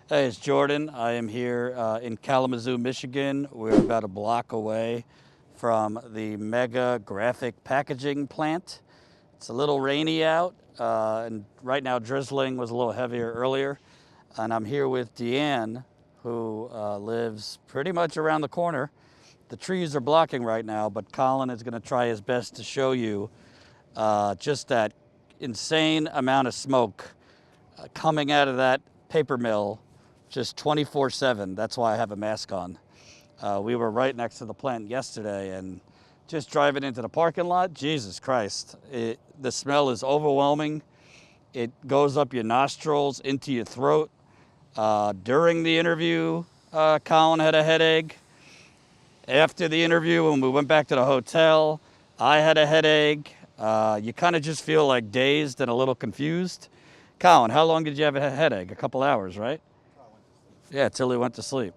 Hey, it's Jordan. I am here in Kalamazoo, Michigan. We're about a block away from the mega graphic packaging plant. It's a little rainy out, and right now drizzling was a little heavier earlier. And I'm here with Deanne, who lives pretty much around the corner. The trees are blocking right now, but Colin is going to try his best to show you just that insane amount of smoke coming out of that paper mill just 24/7. That's why I have a mask on. We were right next to the plant yesterday, and just driving into the parking lot, Jesus Christ, the smell is overwhelming. It goes up your nostrils, into your throat. During the interview, Colin had a headache. After the interview, when we went back to the hotel, I had a headache. You kind of just feel like dazed and a little confused. Colin, how long did you have a headache? A couple hours, right? Yeah, till he went to sleep.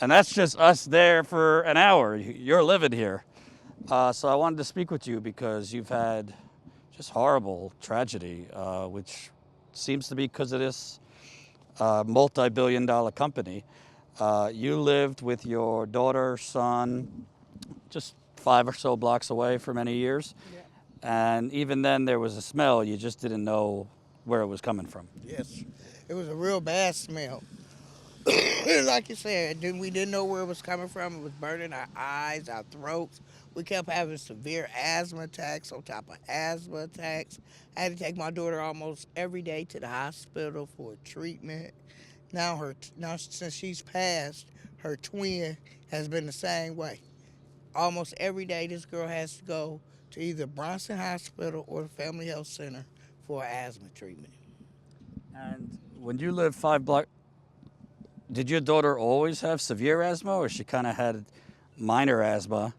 And that's just us there for an hour. You're living here. So I wanted to speak with you because you've had just horrible tragedy, which seems to be because of this multi-billion-dollar company. You lived with your daughter, son, just 5 or so blocks away for many years. Yeah. And even then there was a smell. You just didn't know where it was coming from. Yes. It was a real bad smell. Like you said, we didn't know where it was coming from. It was burning our eyes, our throats. We kept having severe asthma attacks on top of asthma attacks. I had to take my daughter almost every day to the hospital for treatment. Now since she's passed, her twin has been the same way. Almost every day, this girl has to go to either Bronson Hospital or the Family Health Center for asthma treatment. And when you lived 5 blocks, did your daughter always have severe asthma, or she kind of had minor asthma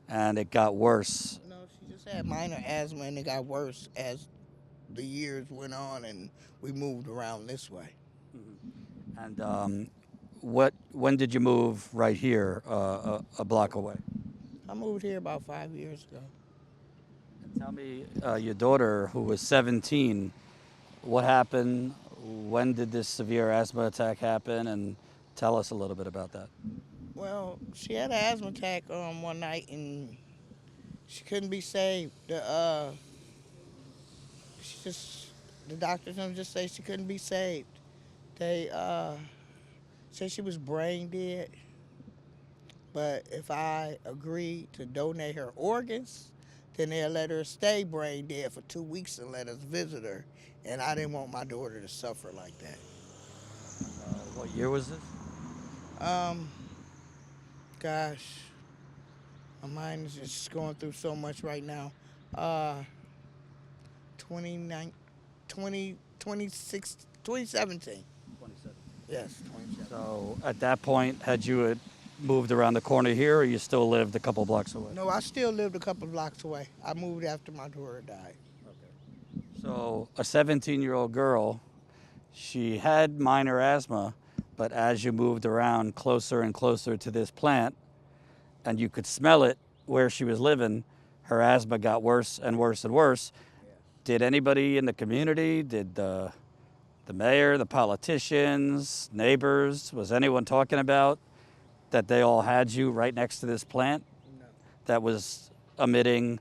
and it got worse? No, she just had minor asthma and it got worse as the years went on and we moved around this way. And when did you move right here, a block away? I moved here about 5 years ago. And tell me, your daughter, who was 17, what happened? When did this severe asthma attack happen? And tell us a little bit about that. Well, she had an asthma attack one night and she couldn't be saved. The doctors just say she couldn't be saved. They said she was brain dead, but if I agreed to donate her organs, then they'll let her stay brain dead for 2 weeks and let us visit her. And I didn't want my daughter to suffer like that. What year was this? Um, Gosh, my mind is just going through so much right now. Uh, 29, 2017. 27. Yes, 2017. So at that point, had you moved around the corner here, or you still lived a couple blocks away? No, I still lived a couple blocks away. I moved after my daughter died. So a 17-year-old girl, she had minor asthma, but as you moved around closer and closer to this plant, and you could smell it where she was living, her asthma got worse and worse and worse. Did anybody in the community, did the mayor, the politicians, neighbors, was anyone talking about that they all had you right next to this plant No. that was emitting,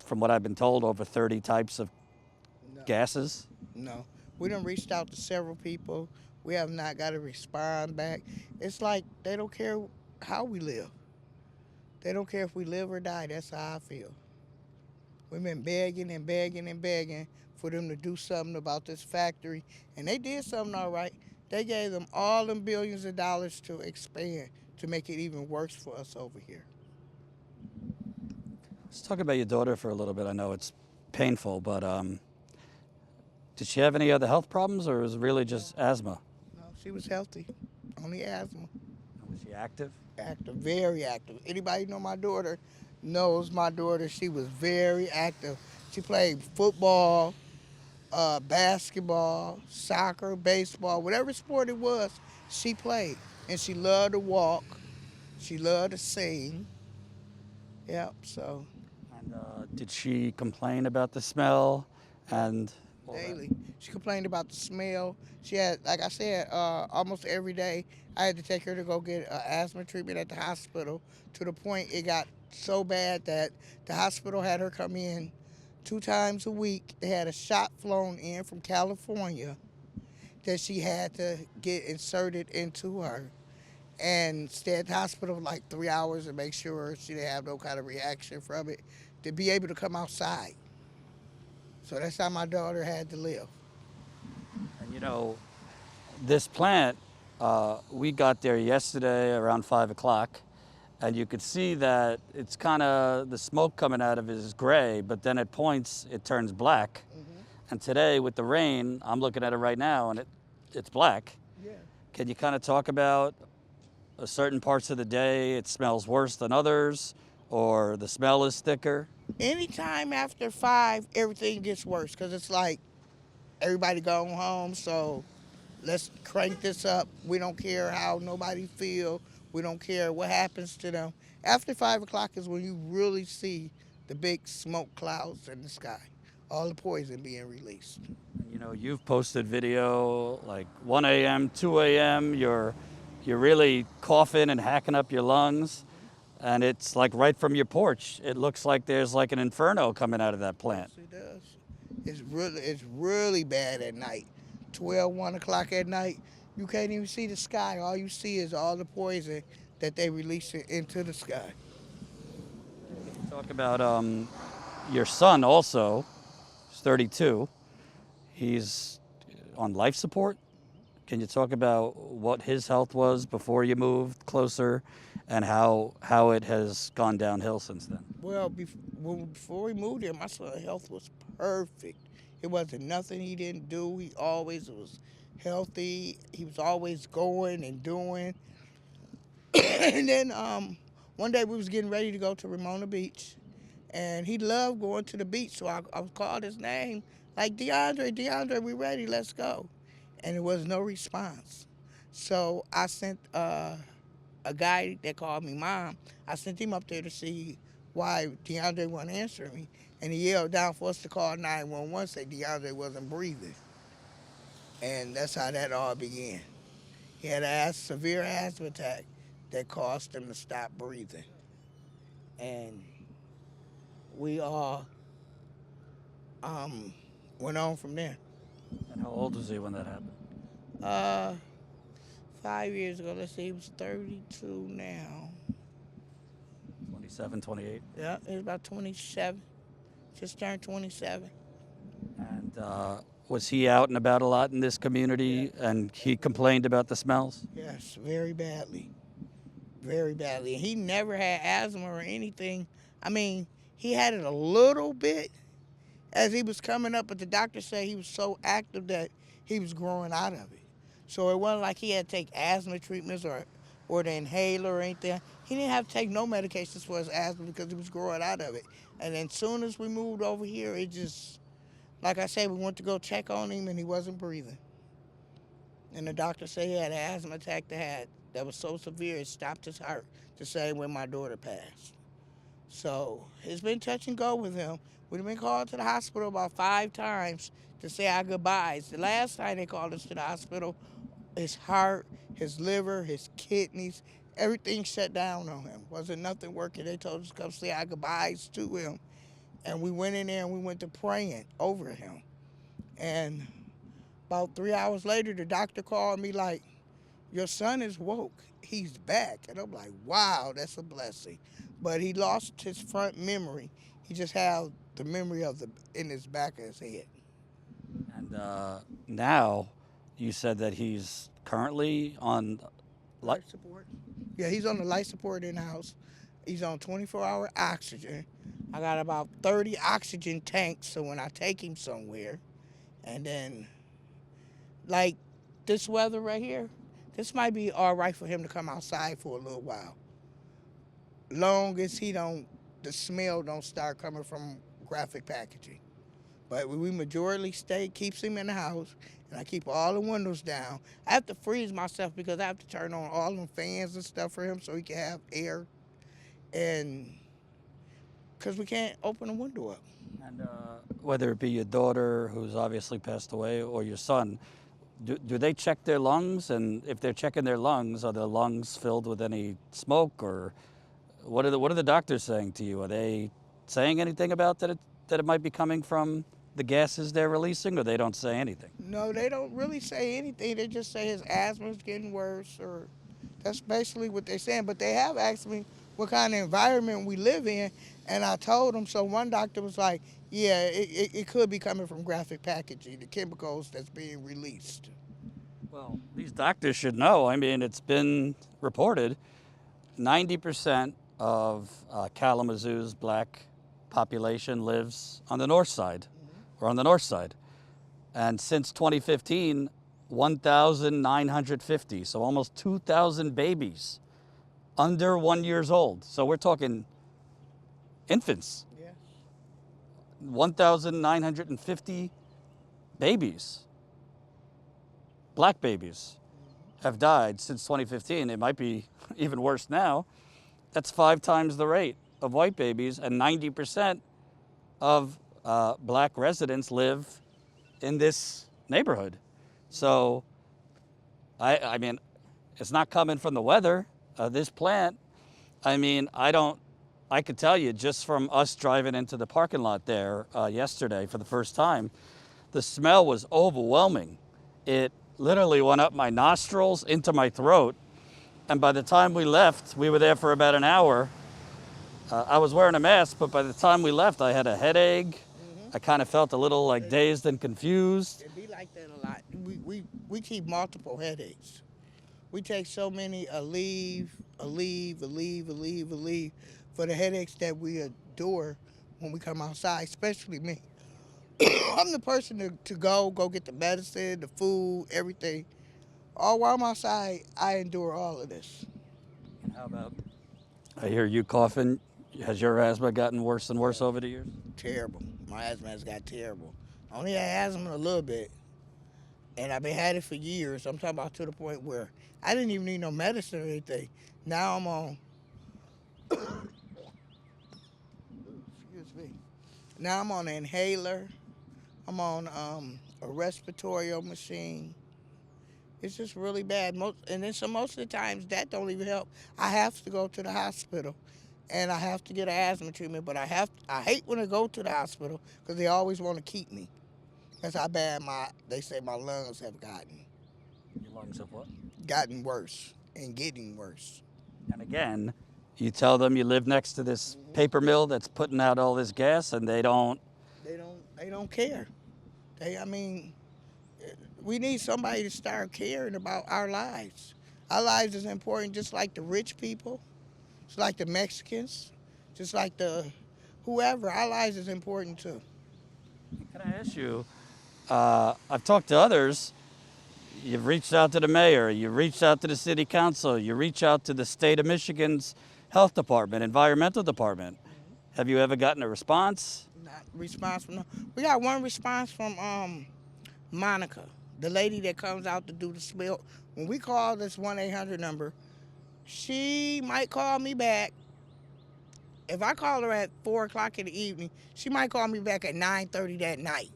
from what I've been told, over 30 types of No. gases? No. We done reached out to several people. We have not got a response back. It's like they don't care how we live. They don't care if we live or die. That's how I feel. We've been begging and begging and begging for them to do something about this factory. And they did something all right. They gave them all them billions of dollars to expand, to make it even worse for us over here. Let's talk about your daughter for a little bit. I know it's painful, but did she have any other health problems, or was it really just asthma? No, she was healthy. Only asthma. Was she active? Active, very active. Anybody know my daughter knows my daughter. She was very active. She played football, basketball, soccer, baseball, whatever sport it was, she played. And she loved to walk. She loved to sing. Yep, so. And did she complain about the smell? And all that? daily. She complained about the smell. She had, like I said, almost every day I had to take her to go get asthma treatment at the hospital, to the point it got so bad that the hospital had her come in 2 times a week. They had a shot flown in from California that she had to get inserted into her and stay at the hospital for like 3 hours and make sure she didn't have no kind of reaction from it to be able to come outside. So that's how my daughter had to live. And this plant, we got there yesterday around 5 o'clock, and you could see that it's kind of, the smoke coming out of it is gray, but then at points it turns black. And today with the rain, I'm looking at it right now, and it's black. Yeah. Can you kind of talk about certain parts of the day it smells worse than others, or the smell is thicker? Anytime after 5, everything gets worse because it's like everybody going home, so let's crank this up. We don't care how nobody feel. We don't care what happens to them. After 5 o'clock is when you really see the big smoke clouds in the sky, all the poison being released. You've posted video like 1 a.m., 2 a.m. You're really coughing and hacking up your lungs, and it's like right from your porch. It looks like there's like an inferno coming out of that plant. Yes, it does. It's really bad at night. 12, 1 o'clock at night, you can't even see the sky. All you see is all the poison that they release into the sky. Talk about your son also. He's 32. He's on life support. Can you talk about what his health was before you moved closer, and how it has gone downhill since then? Well, before we moved here, my son's health was perfect. It wasn't nothing he didn't do. He always was healthy. He was always going and doing. And then one day we was getting ready to go to Ramona Beach, and he loved going to the beach. So I called his name, like, DeAndre, we ready, let's go. And there was no response. So I sent a guy that called me Mom. I sent him up there to see why DeAndre wasn't answering me. And he yelled down for us to call 911, say DeAndre wasn't breathing. And that's how that all began. He had a severe asthma attack that caused him to stop breathing. And we all went on from there. And how old was he when that happened? 5 years ago, let's see, he was 32 now. 27, 28? Yeah, he was about 27. Just turned 27. And was he out and about a lot in this community, and he complained about the smells? Yes, very badly. Very badly. He never had asthma or anything. I mean, he had it a little bit as he was coming up, but the doctor said he was so active that he was growing out of it. So it wasn't like he had to take asthma treatments or the inhaler or anything. He didn't have to take no medications for his asthma because he was growing out of it. And then soon as we moved over here, it just, like I said, we went to go check on him and he wasn't breathing. And the doctor said he had an asthma attack that was so severe it stopped his heart, the same way my daughter passed. So it's been touch and go with him. We've been called to the hospital about 5 times to say our goodbyes. The last time they called us to the hospital, his heart, his liver, his kidneys, everything shut down on him. Wasn't nothing working. They told us to come say our goodbyes to him. And we went in there and we went to praying over him. And about 3 hours later, the doctor called me like, your son is woke. He's back. And I'm like, wow, that's a blessing. But he lost his front memory. He just had the memory in his back of his head. And now you said that he's currently on life support. Yeah, he's on the life support in the house. He's on 24-hour oxygen. I got about 30 oxygen tanks, so when I take him somewhere, and then, like this weather right here, this might be all right for him to come outside for a little while. Long as the smell don't start coming from graphic packaging. But we majorly keeps him in the house, and I keep all the windows down. I have to freeze myself because I have to turn on all them fans and stuff for him so he can have air. And because we can't open the window up. And whether it be your daughter, who's obviously passed away, or your son, do they check their lungs? And if they're checking their lungs, are the lungs filled with any smoke, or what are the doctors saying to you? Are they saying anything about that it might be coming from the gases they're releasing, or they don't say anything? No, they don't really say anything. They just say his asthma's getting worse, or that's basically what they're saying. But they have asked me what kind of environment we live in, and I told them. So one doctor was like, yeah, it could be coming from graphic packaging, the chemicals that's being released. Well, these doctors should know. I mean, it's been reported 90% of Kalamazoo's black population lives on the north side, or on the north side. And since 2015, 1,950, so almost 2,000 babies under 1 year old. So we're talking infants. Yeah. 1,950 babies, black babies, have died since 2015. It might be even worse now. That's 5 times the rate of white babies, and 90% of black residents live in this neighborhood. So, I mean, it's not coming from the weather. This plant, I mean, I could tell you just from us driving into the parking lot there yesterday for the first time, the smell was overwhelming. It literally went up my nostrils into my throat. And by the time we left, we were there for about an hour. I was wearing a mask, but by the time we left, I had a headache. I kind of felt a little like dazed and confused. It be like that a lot. We keep multiple headaches. We take so many Aleve for the headaches that we adore when we come outside, especially me. I'm the person to go get the medicine, the food, everything. All while I'm outside, I endure all of this. And how about, I hear you coughing. Has your asthma gotten worse and worse over the years? Terrible. My asthma has got terrible. I only had asthma a little bit, and I've been had it for years. I'm talking about to the point where I didn't even need no medicine or anything. Now I'm on, excuse me. Now I'm on an inhaler. I'm on a respiratory machine. It's just really bad. Most of the times that don't even help. I have to go to the hospital, and I have to get an asthma treatment. But I hate when I go to the hospital because they always want to keep me. That's how bad they say my lungs have gotten. Your lungs have what? Gotten worse and getting worse. And again, you tell them you live next to this paper mill that's putting out all this gas, and they don't care. We need somebody to start caring about our lives. Our lives is important, just like the rich people, just like the Mexicans, just like the whoever. Our lives is important too. Can I ask you, I've talked to others. You've reached out to the mayor, you've reached out to the city council, you reach out to the state of Michigan's health department, environmental department. Have you ever gotten a response? Not response from we got one response from Monica, the lady that comes out to do the spill. When we call this 1-800 number, she might call me back. If I call her at 4 o'clock in the evening, she might call me back at 9:30 that night.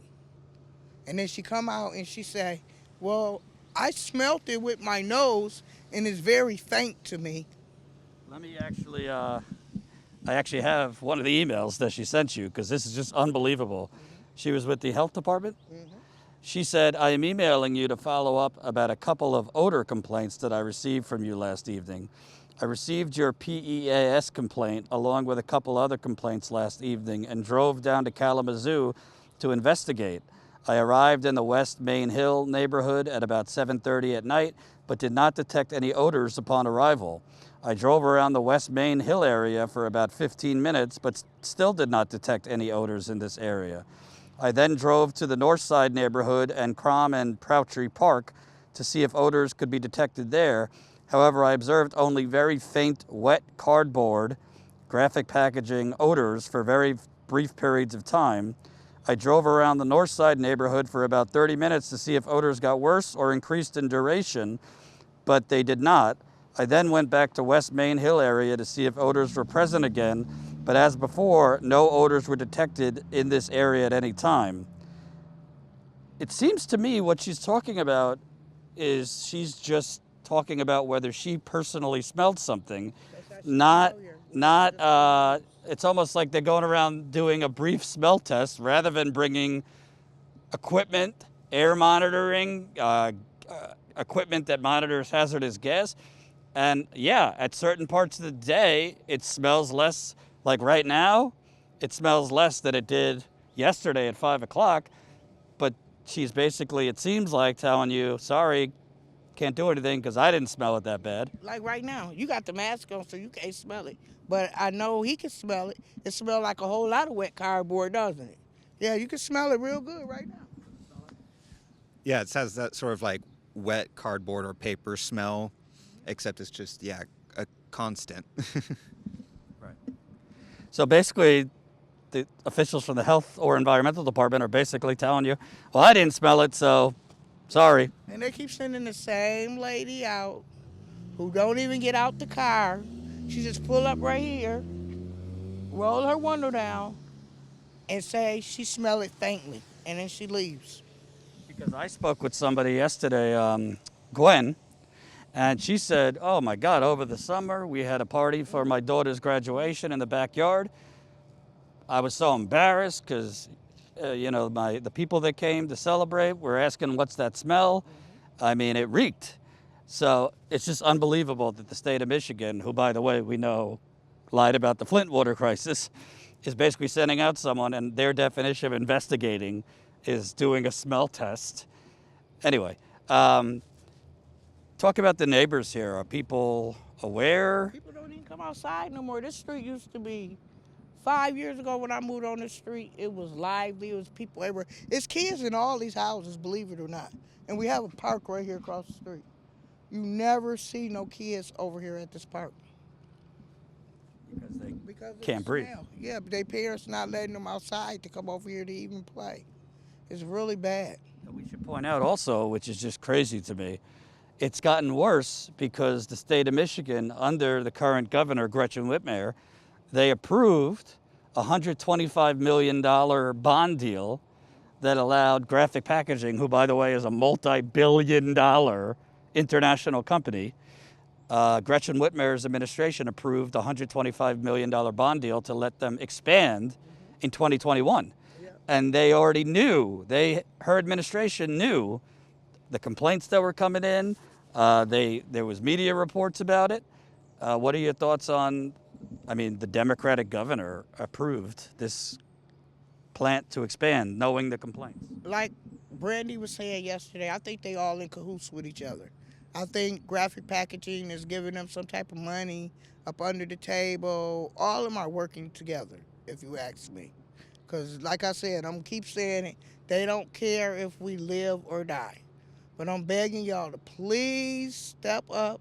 And then she come out and she say, well, I smelt it with my nose and it's very faint to me. Let me actually, I actually have one of the emails that she sent you, because this is just unbelievable. She was with the health department. She said, I am emailing you to follow up about a couple of odor complaints that I received from you last evening. I received your PEAS complaint along with a couple other complaints last evening and drove down to Kalamazoo to investigate. I arrived in the West Main Hill neighborhood at about 7:30 at night, but did not detect any odors upon arrival. I drove around the West Main Hill area for about 15 minutes, but still did not detect any odors in this area. I then drove to the North Side neighborhood and Crom and Proutry Park to see if odors could be detected there. However, I observed only very faint wet cardboard, graphic packaging odors for very brief periods of time. I drove around the North Side neighborhood for about 30 minutes to see if odors got worse or increased in duration, but they did not. I then went back to West Main Hill area to see if odors were present again, But as before, no odors were detected in this area at any time. It seems to me what she's talking about is she's just talking about whether she personally smelled something, not not. It's almost like they're going around doing a brief smell test rather than bringing equipment, air monitoring, equipment that monitors hazardous gas. And yeah, at certain parts of the day, it smells less. Like right now, it smells less than it did yesterday at 5 o'clock. But she's basically, it seems like, telling you, sorry, can't do anything because I didn't smell it that bad. Like right now, you got the mask on, so you can't smell it. But I know he can smell it. It smells like a whole lot of wet cardboard, doesn't it? Yeah, you can smell it real good right now. Yeah, it has that sort of like wet cardboard or paper smell, except it's just, yeah, a constant. Right. So basically, the officials from the health or environmental department are basically telling you, well, I didn't smell it, so sorry. And they keep sending the same lady out who don't even get out the car. She just pull up right here, roll her window down, and say she smell it faintly, and then she leaves. Because I spoke with somebody yesterday, Gwen, and she said, oh my God, over the summer we had a party for my daughter's graduation in the backyard. I was so embarrassed because, the people that came to celebrate were asking, what's that smell? I mean, it reeked. So it's just unbelievable that the state of Michigan, who, by the way, we know lied about the Flint water crisis, is basically sending out someone, and their definition of investigating is doing a smell test. Anyway, talk about the neighbors here. Are people aware? People don't even come outside no more. This street used to be, 5 years ago when I moved on this street, it was lively. It was people everywhere. It's kids in all these houses, believe it or not. And we have a park right here across the street. You never see no kids over here at this park. Because they can't breathe. Smell. Yeah, but their parents not letting them outside to come over here to even play. It's really bad. We should point out also, which is just crazy to me, it's gotten worse because the state of Michigan, under the current governor, Gretchen Whitmer, they approved a $125 million bond deal that allowed Graphic Packaging, who, by the way, is a multi-billion-dollar international company. Gretchen Whitmer's administration approved a $125 million bond deal to let them expand in 2021. And they already knew, her administration knew the complaints that were coming in. There was media reports about it. What are your thoughts on, the Democratic governor approved this plant to expand, knowing the complaints? Like Brandy was saying yesterday, I think they all in cahoots with each other. I think Graphic Packaging is giving them some type of money up under the table. All of them are working together, if you ask me. Because like I said, I'm going to keep saying it, they don't care if we live or die. But I'm begging y'all to please step up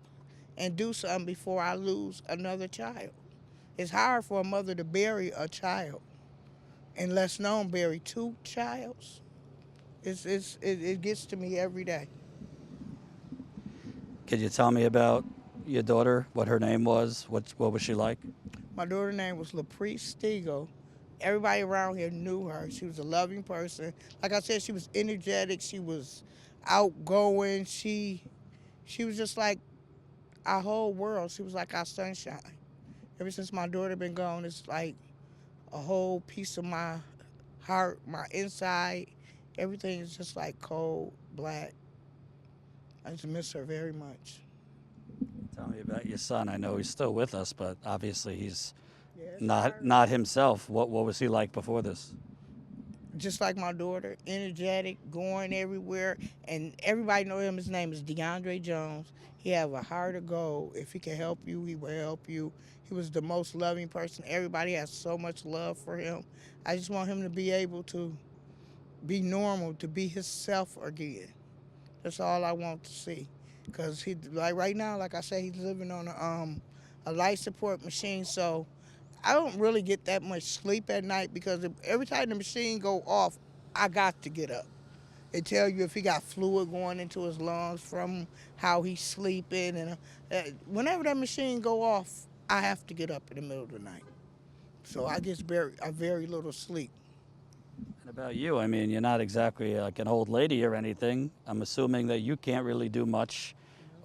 and do something before I lose another child. It's hard for a mother to bury a child, and less known bury two childs. It gets to me every day. Could you tell me about your daughter, what her name was? What was she like? My daughter's name was LaPrice Stegall. Everybody around here knew her. She was a loving person. Like I said, she was energetic. She was outgoing. She was just like our whole world. She was like our sunshine. Ever since my daughter been gone, it's like a whole piece of my heart, my inside. Everything is just like cold, black. I just miss her very much. Tell me about your son. I know he's still with us, but obviously he's Yeah, not himself. What was he like before this? just like my daughter, energetic, going everywhere, and everybody know him. His name is DeAndre Jones. He have a heart of gold. If he can help you, he will help you. He was the most loving person. Everybody has so much love for him. I just want him to be able to be normal, to be himself again. That's all I want to see. Because he, like right now, like I said, he's living on a life support machine, so I don't really get that much sleep at night because every time the machine go off, I got to get up. It tell you if he got fluid going into his lungs from how he's sleeping, and whenever that machine go off, I have to get up in the middle of the night. So I get a very little sleep. And about you, I mean, you're not exactly like an old lady or anything. I'm assuming that you can't really do much,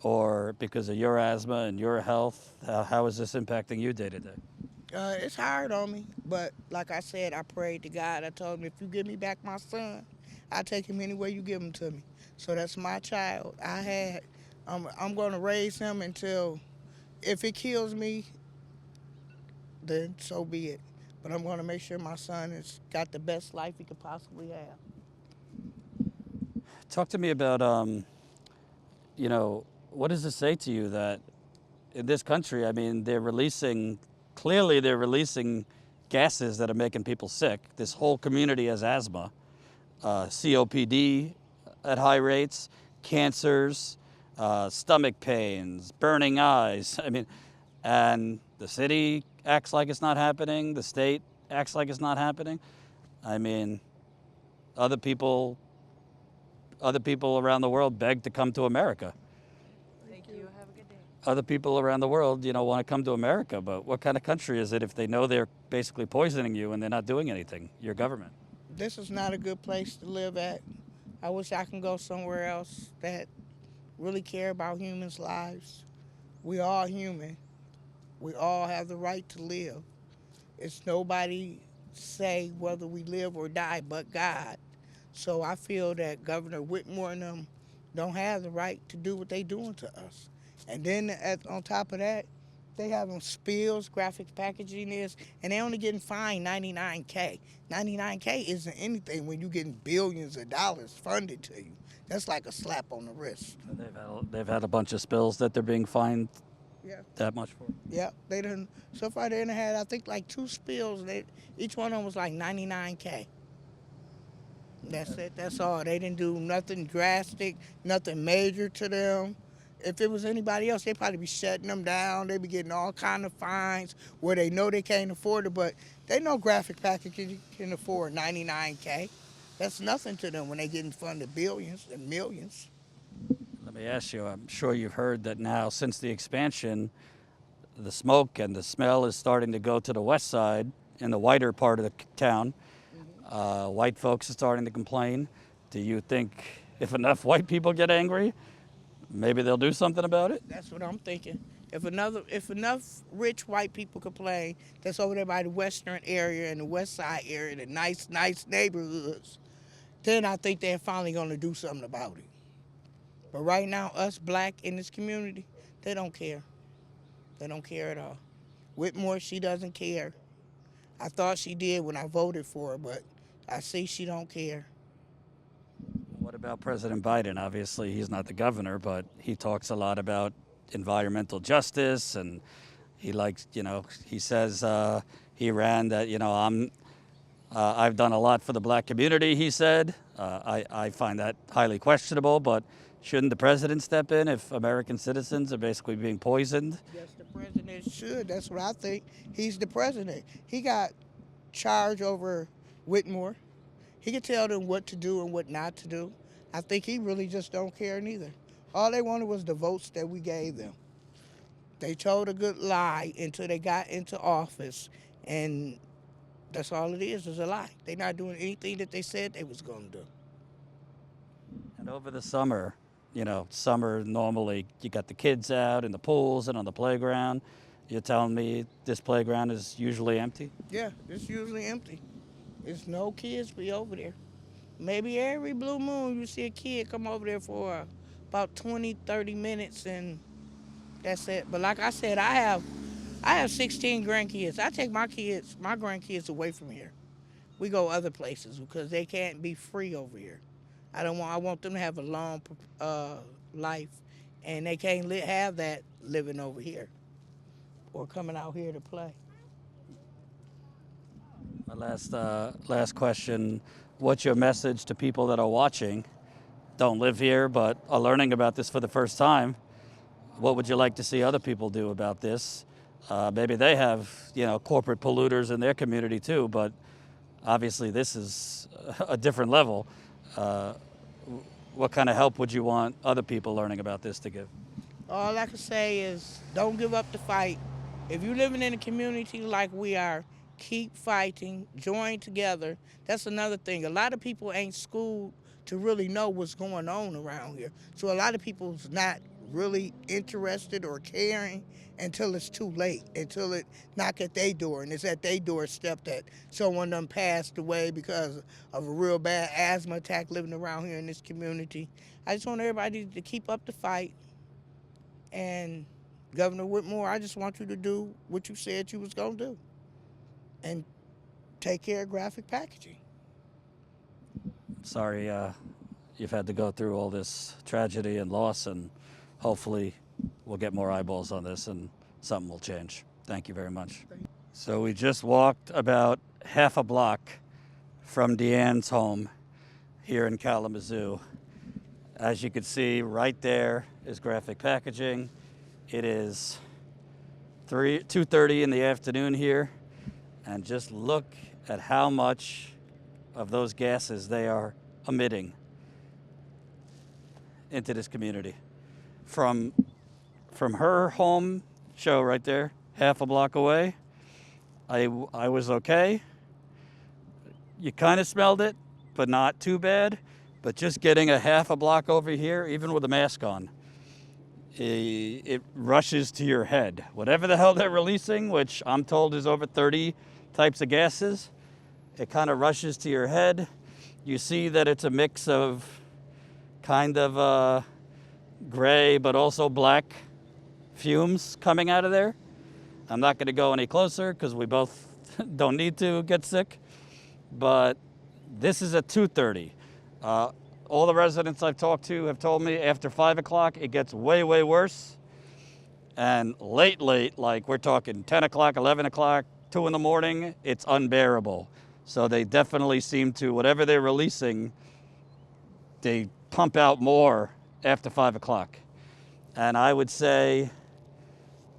or because of your asthma and your health, how is this impacting you day to day? It's hard on me, but like I said, I prayed to God. I told him, if you give me back my son, I take him anywhere you give him to me. So that's my child. I'm going to raise him until, if it kills me, then so be it. But I'm going to make sure my son has got the best life he could possibly have. Talk to me about, what does this say to you that in this country, I mean, clearly they're releasing gases that are making people sick. This whole community has asthma, COPD at high rates, cancers, stomach pains, burning eyes. I mean, and the city acts like it's not happening. The state acts like it's not happening. I mean, other people around the world beg to come to America. Thank you. Have a good day. Other people around the world, want to come to America, but what kind of country is it if they know they're basically poisoning you and they're not doing anything? Your government. This is not a good place to live at. I wish I can go somewhere else that really care about humans' lives. We all human. We all have the right to live. It's nobody say whether we live or die but God. So I feel that Governor Whitmer and them don't have the right to do what they doing to us. And then on top of that, they having spills, graphics packaging is, and they only getting fined $99K. $99K isn't anything when you getting billions of dollars funded to you. That's like a slap on the wrist. They've had a bunch of spills that they're being fined Yeah. that much for. Yeah, they done. So far, they done had, I think, like 2 spills. Each one of them was like $99K. That's it. That's all. They didn't do nothing drastic, nothing major to them. If it was anybody else, they'd probably be shutting them down. They'd be getting all kind of fines where they know they can't afford it, but they know graphic packaging can afford $99K. That's nothing to them when they getting funded billions and millions. Let me ask you, I'm sure you've heard that now since the expansion, the smoke and the smell is starting to go to the west side in the whiter part of the town. White folks are starting to complain. Do you think if enough white people get angry, maybe they'll do something about it? That's what I'm thinking. If enough rich white people complain, that's over there by the western area and the west side area, the nice neighborhoods, then I think they're finally going to do something about it. But right now, us black in this community, they don't care. They don't care at all. Whitmore, she doesn't care. I thought she did when I voted for her, but I see she don't care. What about President Biden? Obviously, he's not the governor, but he talks a lot about environmental justice, and he likes, he says he ran that, I've done a lot for the black community, he said. I find that highly questionable, but shouldn't the president step in if American citizens are basically being poisoned? Yes, the president should. That's what I think. He's the president. He got charge over Whitmore. He can tell them what to do and what not to do. I think he really just don't care neither. All they wanted was the votes that we gave them. They told a good lie until they got into office, and that's all it is a lie. They're not doing anything that they said they was going to do. And over the summer, summer normally you got the kids out in the pools and on the playground. You're telling me this playground is usually empty? Yeah, it's usually empty. There's no kids be over there. Maybe every blue moon you see a kid come over there for about 20, 30 minutes, and that's it. But like I said, I have 16 grandkids. I take my grandkids away from here. We go other places because they can't be free over here. I want them to have a long life, and they can't have that living over here or coming out here to play. My last question, what's your message to people that are watching, don't live here, but are learning about this for the first time? What would you like to see other people do about this? Maybe they have, corporate polluters in their community too, but obviously this is a different level. What kind of help would you want other people learning about this to give? All I can say is don't give up the fight. If you're living in a community like we are, keep fighting, join together. That's another thing. A lot of people ain't schooled to really know what's going on around here. So a lot of people's not really interested or caring until it's too late, until it knock at their door, and it's at their doorstep that someone done passed away because of a real bad asthma attack living around here in this community. I just want everybody to keep up the fight. And Governor Whitmer, I just want you to do what you said you was gonna do, and take care of graphic packaging. Sorry you've had to go through all this tragedy and loss, and hopefully we'll get more eyeballs on this and something will change. Thank you very much. So we just walked about half a block from Deanne's home here in Kalamazoo. As you can see, right there is graphic packaging. It is 2:30 in the afternoon here, and just look at how much of those gases they are emitting into this community. From her home, show right there, half a block away, I was okay. You kind of smelled it, but not too bad. But just getting a half a block over here, even with a mask on, it rushes to your head. Whatever the hell they're releasing, which I'm told is over 30 types of gases, it kind of rushes to your head. You see that it's a mix of kind of gray but also black fumes coming out of there. I'm not going to go any closer because we both don't need to get sick. But this is at 2:30. All the residents I've talked to have told me after 5 o'clock it gets way, way worse. And late, like we're talking 10 o'clock, 11 o'clock, 2 in the morning, it's unbearable. So they definitely seem to, whatever they're releasing, they pump out more after 5 o'clock. And I would say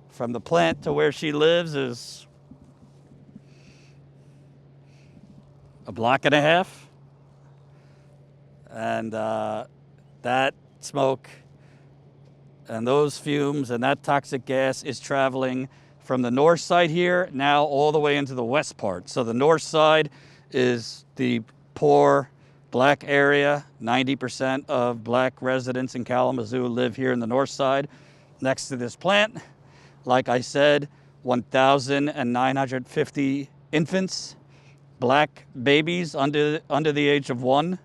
from the plant to where she lives is a block and a half. And that smoke and those fumes and that toxic gas is traveling from the north side here now all the way into the west part. So the north side is the poor black area. 90% of black residents in Kalamazoo live here in the north side next to this plant. Like I said, 1,950 infants, black babies under the age of 1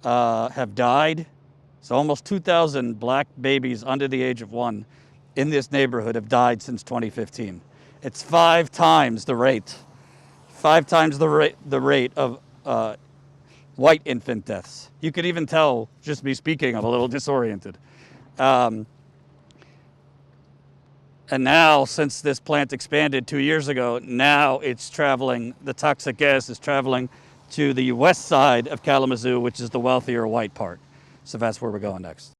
have died. So almost 2,000 black babies under the age of 1 in this neighborhood have died since 2015. It's 5 times the rate. 5 times the rate of white infant deaths. You could even tell, just me speaking, I'm a little disoriented. And now, since this plant expanded 2 years ago, now it's traveling, the toxic gas is traveling to the west side of Kalamazoo, which is the wealthier white part. So that's where we're going next.